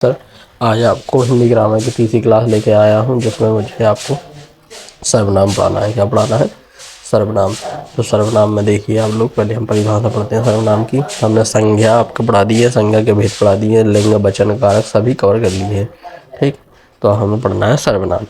Sir, आज आपको Hindi grammar की तीसरी क्लास लेके आया हूँ, जिसमें मुझे आपको सर्वनाम पढ़ाना है। क्या पढ़ाना है? सर्वनाम। तो सर्वनाम में देखिए आप लोग, पहले हम परिभाषा पढ़ते हैं सर्वनाम की। हमने संज्ञा आपको पढ़ा दी है, संज्ञा के भेद पढ़ा दिए, लिंग वचन कारक सभी कवर कर लिए हैं। ठीक, तो हमें पढ़ना है सर्वनाम।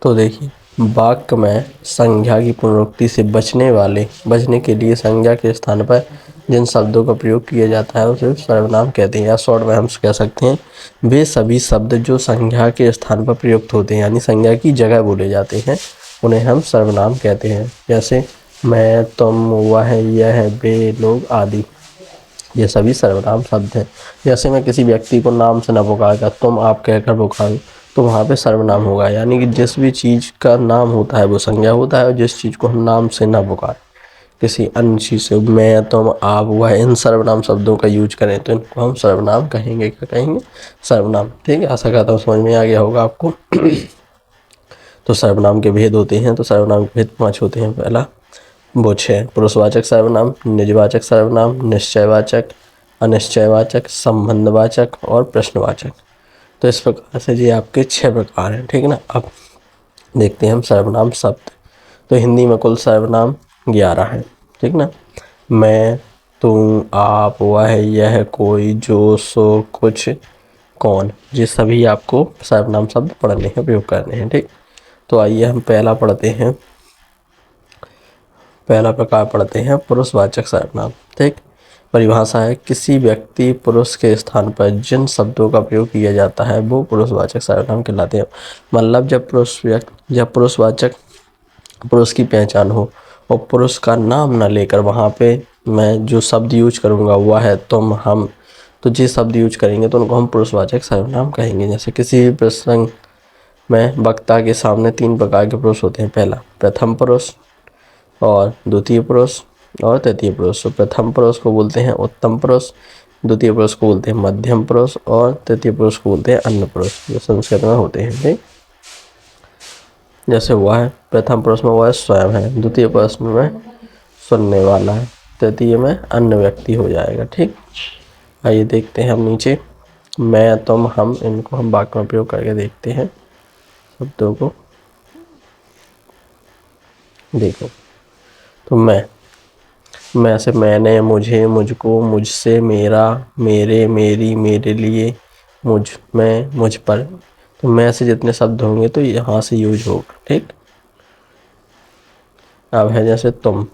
तो देखिए, वाक्य में संज्ञा की पुनरुक्ति से बचने के लिए संज्ञा के स्थान पर जिन शब्दों का प्रयोग किया जाता है उसे सर्वनाम कहते हैं, या शॉर्ट में हम कह सकते हैं वे सभी शब्द जो संज्ञा के स्थान पर प्रयुक्त होते हैं, यानी संज्ञा की जगह बोले जाते हैं, उन्हें हम सर्वनाम कहते हैं। जैसे मैं, तुम, वह, यह, वे, लोग आदि, ये सभी सर्वनाम शब्द हैं। जैसे मैं किसी व्यक्ति को नाम से न पुकारकर तुम आप कहकर पुकारूं, तो वहाँ पे सर्वनाम होगा, यानी कि जिस भी चीज़ का नाम होता है वो संज्ञा होता है, और जिस चीज़ को हम नाम से न पुकारें, किसी अन्य चीज़ से, मैं, तुम, आप, वह, इन सर्वनाम शब्दों का यूज करें तो इनको हम सर्वनाम कहेंगे। क्या कहेंगे? सर्वनाम। ठीक है, आशा करता हूँ समझ में आ गया होगा आपको। तो सर्वनाम के भेद होते हैं, तो सर्वनाम के भेद 5 होते हैं। पहला वो 6: पुरुषवाचक सर्वनाम, निजवाचक सर्वनाम, निश्चयवाचक, अनिश्चयवाचक, संबंधवाचक और प्रश्नवाचक। तो इस प्रकार से ये आपके 6 प्रकार हैं। ठीक है ना। अब देखते हैं हम सर्वनाम शब्द। तो हिंदी में कुल सर्वनाम 11 हैं। ठीक ना। मैं, तुम, आप, वह, यह, कोई, जो, सो, कुछ, कौन, ये सभी आपको सर्वनाम शब्द पढ़ने हैं, प्रयोग करने हैं। ठीक, तो आइए हम पहला प्रकार पढ़ते हैं पुरुषवाचक सर्वनाम। ठीक, परिभाषा है किसी व्यक्ति पुरुष के स्थान पर जिन शब्दों का प्रयोग किया जाता है वो पुरुषवाचक सर्वनाम कहलाते हैं। मतलब जब पुरुषवाचक पुरुष की पहचान हो और पुरुष का नाम न लेकर वहाँ पे मैं जो शब्द यूज करूँगा वह है तुम, हम, तो जो शब्द यूज करेंगे तो उनको हम पुरुषवाचक सर्वनाम कहेंगे। जैसे किसी भी प्रसंग में वक्ता के सामने 3 प्रकार के पुरुष होते हैं। पहला प्रथम पुरुष, और द्वितीय पुरुष और तृतीय पुरुष। तो प्रथम पुरुष को बोलते हैं उत्तम पुरुष, द्वितीय पुरुष को बोलते हैं मध्यम पुरुष और तृतीय पुरुष को बोलते हैं अन्य पुरुष, जो संस्कृत में होते हैं। ठीक, जैसे वह प्रथम पुरुष में वह स्वयं है, द्वितीय पुरुष में सुनने वाला है, तृतीय में अन्य व्यक्ति हो जाएगा। ठीक, आइए देखते हैं हम नीचे मैं, तुम, हम, इनको हम वाक्य में प्रयोग करके देखते हैं शब्दों को। देखो, तो मैं से मैंने, मुझे, मुझको, मुझसे, मेरा, मेरे, मेरी, मेरे लिए, मुझ में, मुझ पर। तो मैं से जितने शब्द होंगे तो यहाँ से यूज होगा। ठीक, अब है जैसे तुम,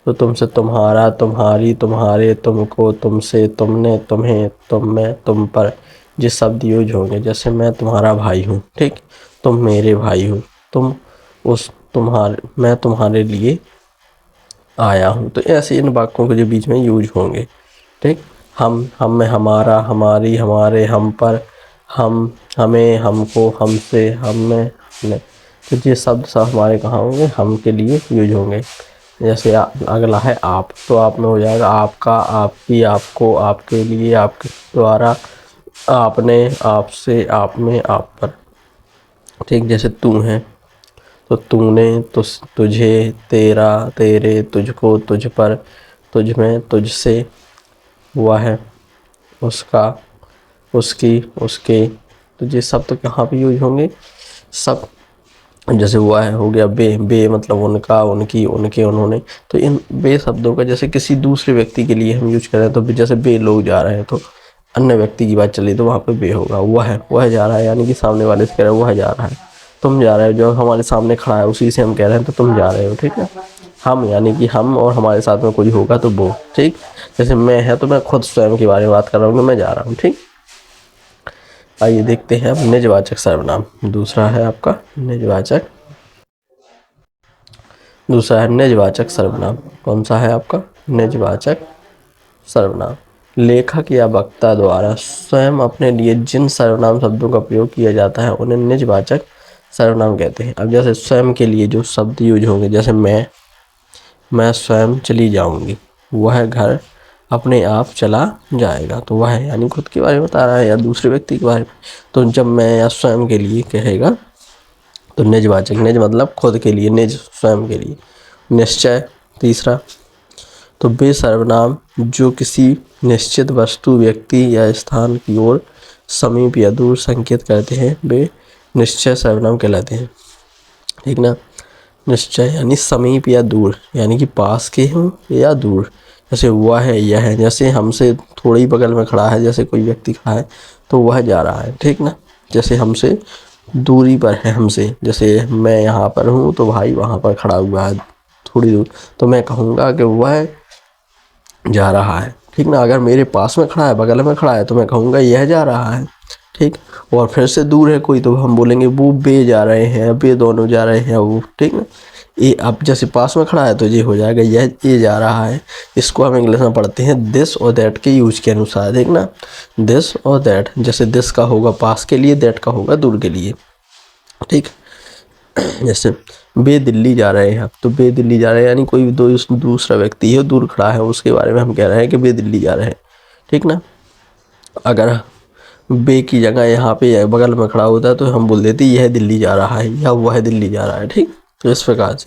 तो तुमसे, तुम्हारा, तुम्हारी, तुम्हारे, तुमको, तुमसे, तुमने, तुम्हें, तुम में, तुम पर ये शब्द यूज होंगे। जैसे मैं तुम्हारा भाई हूँ। ठीक, तुम मेरे भाई हो, मैं तुम्हारे लिए आया हूँ। तो ऐसे इन वाक्यों के जो बीच में यूज होंगे। ठीक, हम में हमारा, हमारी, हमारे, हम पर, हम, हमें, हमको, हमसे, हम में, हमने। तो ये शब्द सब हमारे कहाँ होंगे? हम के लिए यूज होंगे। जैसे अगला है आप, तो आप में हो जाएगा आपका, आपकी, आपको, आपके लिए, आपके द्वारा, आपने, आपसे, आप में, आप पर। ठीक, जैसे तू है तो तूने, तुझे, तेरा, तेरे, तुझको, तुझ पर, तुझ में, तुझसे, वह, उसका, उसकी, उसके। तो ये सब तो कहाँ पे यूज होंगे? सब। जैसे वह हो गया बे मतलब उनका, उनकी, उनके, उन्होंने। तो इन बे शब्दों का जैसे किसी दूसरे व्यक्ति के लिए हम यूज करें तो जैसे बे लोग जा रहे हैं तो अन्य व्यक्ति की बात चली तो वहाँ पे बे होगा। वह जा रहा है, यानी कि सामने वाले से कह रहे हैं वह जा रहा है। तुम जा रहे हो, जो हमारे सामने खड़ा है उसी से हम कह रहे हैं तो तुम जा रहे हो। ठीक है, हम यानी कि हम और हमारे साथ में कोई होगा तो वो। ठीक, जैसे मैं है तो मैं खुद स्वयं के बारे में बात कर रहा हूँ कि मैं जा रहा हूँ। ठीक, आइए देखते हैं अब निजवाचक सर्वनाम। दूसरा है निजवाचक सर्वनाम। कौन सा है आपका? निजवाचक सर्वनाम। लेखक या वक्ता द्वारा स्वयं अपने लिए जिन सर्वनाम शब्दों का प्रयोग किया जाता है उन्हें निजवाचक सर्वनाम कहते हैं। अब जैसे स्वयं के लिए जो शब्द यूज होंगे, जैसे मैं स्वयं चली जाऊंगी, वह घर अपने आप चला जाएगा। तो वह यानी खुद के बारे में बता रहा है या दूसरे व्यक्ति के बारे में। तो जब मैं या स्वयं के लिए कहेगा तो निजवाचक, निज मतलब खुद के लिए, निज स्वयं के लिए। निश्चय तीसरा, तो वे सर्वनाम जो किसी निश्चित वस्तु, व्यक्ति या स्थान की ओर समीप या दूर संकेत करते हैं वे निश्चय सर्वनाम कहलाते हैं। ठीक ना। निश्चय यानी समीप या दूर, यानी कि पास के हों या दूर। जैसे वह है, यह है, जैसे हमसे थोड़ी बगल में खड़ा है, जैसे कोई व्यक्ति खड़ा है तो वह जा रहा है। ठीक ना। जैसे हमसे दूरी पर है, हमसे, जैसे मैं यहाँ पर हूँ तो भाई वहाँ पर खड़ा हुआ है थोड़ी दूर, तो मैं कहूँगा कि वह जा रहा है। ठीक ना। अगर मेरे पास में खड़ा है, बगल में खड़ा है, तो मैं कहूँगा यह जा रहा है। ठीक। और फिर से दूर है कोई तो हम बोलेंगे वो वे जा रहे हैं, वे दोनों जा रहे हैं वो। ठीक ना। ये अब जैसे पास में खड़ा है तो ये हो जाएगा यह ये जा रहा है। इसको हम इंग्लिश में पढ़ते हैं दिस और दैट के यूज के अनुसार। ठीक ना। दिस और दैट, जैसे दिस का होगा पास के लिए, दैट का होगा दूर के लिए। ठीक। जैसे वे दिल्ली जा रहे हैं, तो वे दिल्ली जा रहे हैं यानी कोई दूसरा व्यक्ति है दूर खड़ा है, उसके बारे में हम कह रहे हैं कि वे दिल्ली जा रहे हैं। ठीक ना। अगर वे की जगह यहाँ पे बगल में खड़ा होता है तो हम बोल देते यह दिल्ली जा रहा है या वह दिल्ली जा रहा है। ठीक। तो इस प्रकार से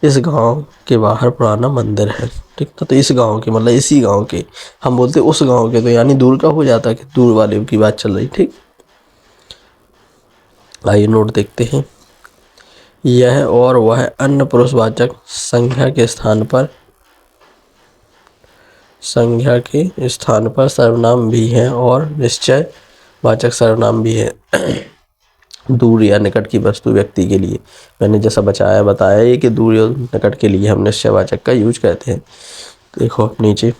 इस गांव के बाहर पुराना मंदिर है। ठीक ना। तो इस गांव के मतलब इसी गांव के, हम बोलते उस गांव के, तो यानी दूर का हो जाता है कि दूर वाले की बात चल रही। ठीक। आइए नोट देखते हैं। यह और वह अन्य पुरुषवाचक संज्ञा के स्थान पर सर्वनाम भी हैं और निश्चय वाचक सर्वनाम भी है। दूर या निकट की वस्तु, व्यक्ति के लिए मैंने जैसा बताया ये कि दूर या निकट के लिए हम निश्चयवाचक का यूज करते हैं। देखो नीचे,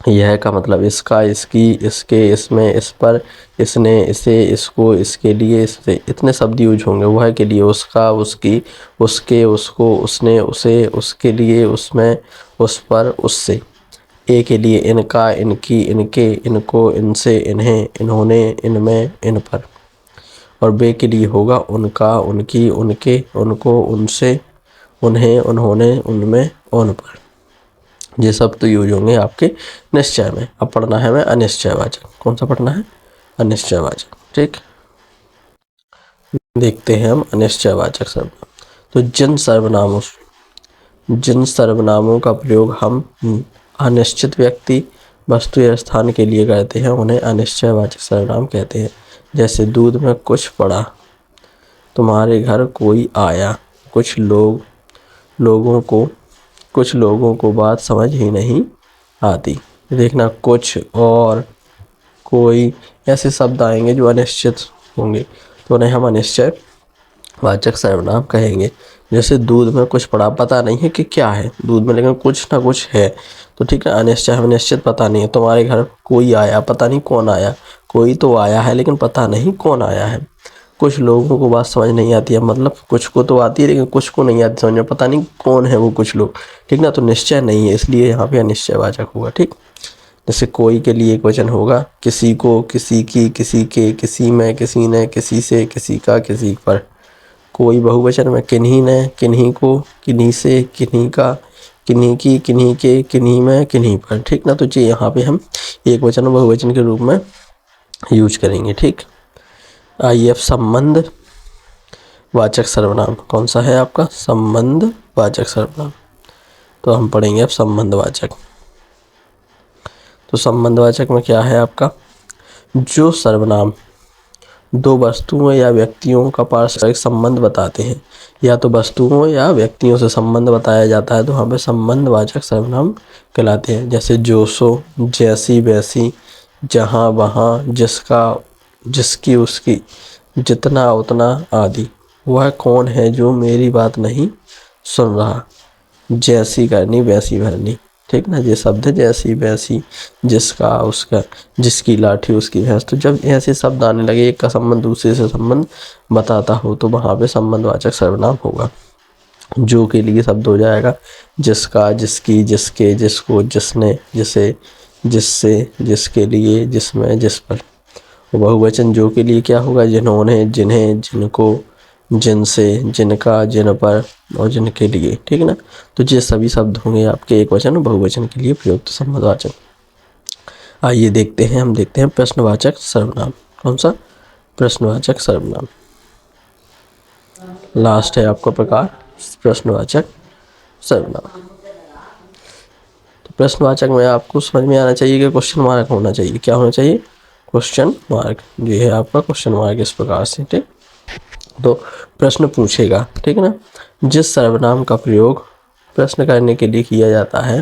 यह का मतलब इसका, इसकी, इसके, इसमें, इस पर, इसने, इसे, इसको, इसके लिए, इससे, इतने शब्द यूज होंगे। वह के लिए उसका, उसकी, उसके, उसको, उसने, उसे, उसके लिए, उसमें, उस पर, उससे। ए के लिए इनका, इनकी, इनके, इनको, इनसे, इन्हें, इन्होंने, इनमें, इन पर। और बे के लिए होगा उनका, उनकी, उनके, उनको, उनसे, उन्हें, उन्होंने, उनमें, उन पर। ये सब तो यूज होंगे आपके निश्चय में। अब पढ़ना है हमें अनिश्चयवाचक। कौन सा पढ़ना है? अनिश्चयवाचक। ठीक। देखते हैं हम अनिश्चयवाचक सर्वनाम। तो जिन सर्वनामों का प्रयोग हम अनिश्चित व्यक्ति, वस्तु या स्थान के लिए करते हैं उन्हें अनिश्चयवाचक सर्वनाम कहते हैं। जैसे दूध में कुछ पड़ा, तुम्हारे घर कोई आया, कुछ लोगों को बात समझ ही नहीं आती। देखना, कुछ और कोई ऐसे शब्द आएंगे जो अनिश्चित होंगे तो उन्हें हम अनिश्चय वाचक सर्वनाम कहेंगे। जैसे दूध में कुछ पड़ा, पता नहीं है कि क्या है दूध में, लेकिन कुछ ना कुछ है, तो ठीक है अनिश्चय, हमें निश्चित पता नहीं है। तुम्हारे घर कोई आया, पता नहीं कौन आया, कोई तो आया है लेकिन पता नहीं कौन आया है। कुछ लोगों को बात समझ नहीं आती है, मतलब कुछ को तो आती है लेकिन कुछ को नहीं आती समझ में, पता नहीं कौन है वो कुछ लोग। ठीक ना। तो निश्चय नहीं है, इसलिए यहाँ पे अनिश्चयवाचक होगा। ठीक। जैसे कोई के लिए एक वचन होगा किसी को, किसी की, किसी के, किसी में, किसी ने, किसी से, किसी का, किसी पर। कोई बहुवचन में किन्हीं ने, किन्हीं को, किन्हीं से, किन्हीं का, किन्हीं की, किन्हीं के, किन्हीं में, किन्हीं पर। ठीक ना। तो जी यहाँ पे हम एक वचन बहुवचन के रूप में यूज करेंगे। ठीक। आइए अब संबंध वाचक सर्वनाम कौन सा है आपका? संबंध वाचक सर्वनाम। तो हम पढ़ेंगे अब संबंधवाचक। तो संबंधवाचक में क्या है आपका? जो सर्वनाम दो वस्तुओं या व्यक्तियों का पारस्परिक संबंध बताते हैं, या तो वस्तुओं या व्यक्तियों से संबंध बताया जाता है तो वहाँ पे संबंधवाचक सर्वनाम कहलाते हैं। जैसे जो सो, जैसी वैसी, जहाँ वहाँ, जिसका जिसकी उसकी, जितना उतना आदि। वह कौन है जो मेरी बात नहीं सुन रहा? जैसी करनी वैसी भरनी। ठीक ना। ये शब्द है जैसी वैसी, जिसका उसका, जिसकी लाठी उसकी भैंस। तो जब ऐसे शब्द आने लगे एक का संबंध दूसरे से संबंध बताता हो तो वहाँ पे संबंधवाचक सर्वनाम होगा। जो के लिए शब्द हो जाएगा जिसका, जिसकी, जिसके, जिसको, जिसने, जिसे, जिससे, जिसके लिए, जिसमें, जिस पर। बहुवचन जो के लिए क्या होगा? जिन्होंने, जिन्हें, जिनको, जिनसे, जिनका, जिन पर और जिनके लिए। ठीक है ना। तो ये सभी शब्द होंगे आपके एक वचन और बहुवचन के लिए प्रयुक्त संबंधवाचक। आइए देखते हैं प्रश्नवाचक सर्वनाम। कौन सा? प्रश्नवाचक सर्वनाम। लास्ट है आपका प्रकार प्रश्नवाचक सर्वनाम। प्रश्नवाचक में आपको समझ में आना चाहिए कि क्वेश्चन मार्क होना चाहिए। क्या होना चाहिए? Question mark. ये है आपका क्वेश्चन मार्क इस प्रकार से, ठीक। तो प्रश्न पूछेगा, ठीक है ना। जिस सर्वनाम का प्रयोग प्रश्न करने के लिए किया जाता है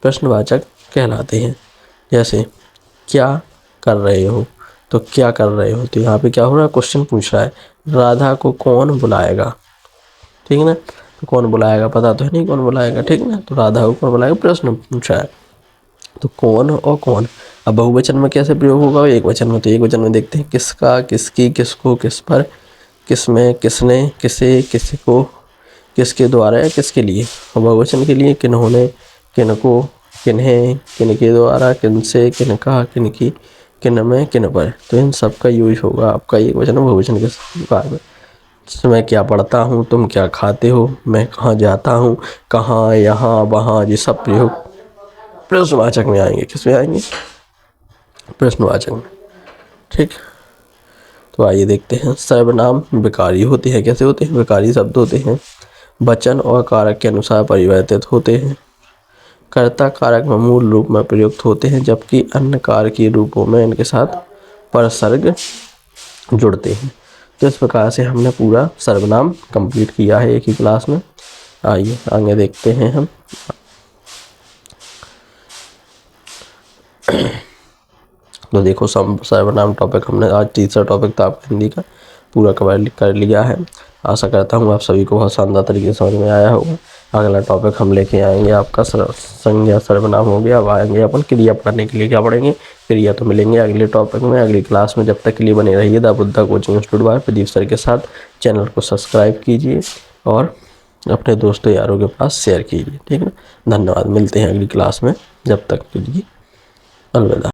प्रश्नवाचक कहलाते हैं। जैसे क्या कर रहे हो, तो क्या कर रहे हो, तो यहाँ पे क्या हो रहा है? क्वेश्चन पूछ रहा है। राधा को कौन बुलाएगा, ठीक है ना। तो कौन बुलाएगा पता तो है नहीं, कौन बुलाएगा, ठीक है ना। तो राधा को कौन बुलाएगा, प्रश्न पूछा है। तो कौन और कौन, अब बहुवचन में कैसे प्रयोग होगा? एक वचन में, तो एक वचन में देखते हैं किसका, किसकी, किसको, किस पर, किसमें, किसने, किसे, किसको, किसके द्वारा या किसके लिए। और बहुवचन के लिए किन्होंने, किनको, किन्हें, किनके द्वारा, किनसे, किनका, किनकी, किनमें, किन पर। तो इन सब का यूज होगा आपका एक वचन और बहुवचन के बारे में। जैसे मैं क्या पढ़ता हूँ, तुम क्या खाते हो, मैं कहाँ जाता हूँ, कहाँ, यहाँ, वहाँ, ये सब प्रयोग प्रश्नवाचक में आएंगे। किस में आएंगे? प्रश्नवाचक में, ठीक। तो आइए देखते हैं। सर्वनाम विकारी होते हैं। कैसे होते हैं? विकारी शब्द होते हैं, वचन और कारक के अनुसार परिवर्तित होते हैं, कर्ता कारक में मूल रूप में प्रयुक्त होते हैं, जबकि अन्य कारकीय रूपों में इनके साथ परसर्ग जुड़ते हैं। तो इस प्रकार से हमने पूरा सर्वनाम कंप्लीट किया है एक ही क्लास में। आइए आगे देखते हैं हम। तो देखो सर्वनाम टॉपिक हमने आज तीसरा टॉपिक था आपका हिंदी का पूरा कवर कर लिया है। आशा करता हूँ आप सभी को बहुत शानदार तरीके से समझ में आया होगा। अगला टॉपिक हम लेके आएंगे आपका संज्ञा सर्वनाम हो गया। अब आएंगे अपन क्रिया पढ़ने के लिए। क्या पढ़ेंगे? क्रिया। तो मिलेंगे अगले टॉपिक में अगली क्लास में। जब तक के लिए बने रहिए the Buddha coaching institute by Pradeep sir के साथ। चैनल को सब्सक्राइब कीजिए और अपने दोस्तों यारों के पास शेयर कीजिए, ठीक है ना। धन्यवाद। मिलते हैं अगली क्लास में। जब तक के लिए अलविदा।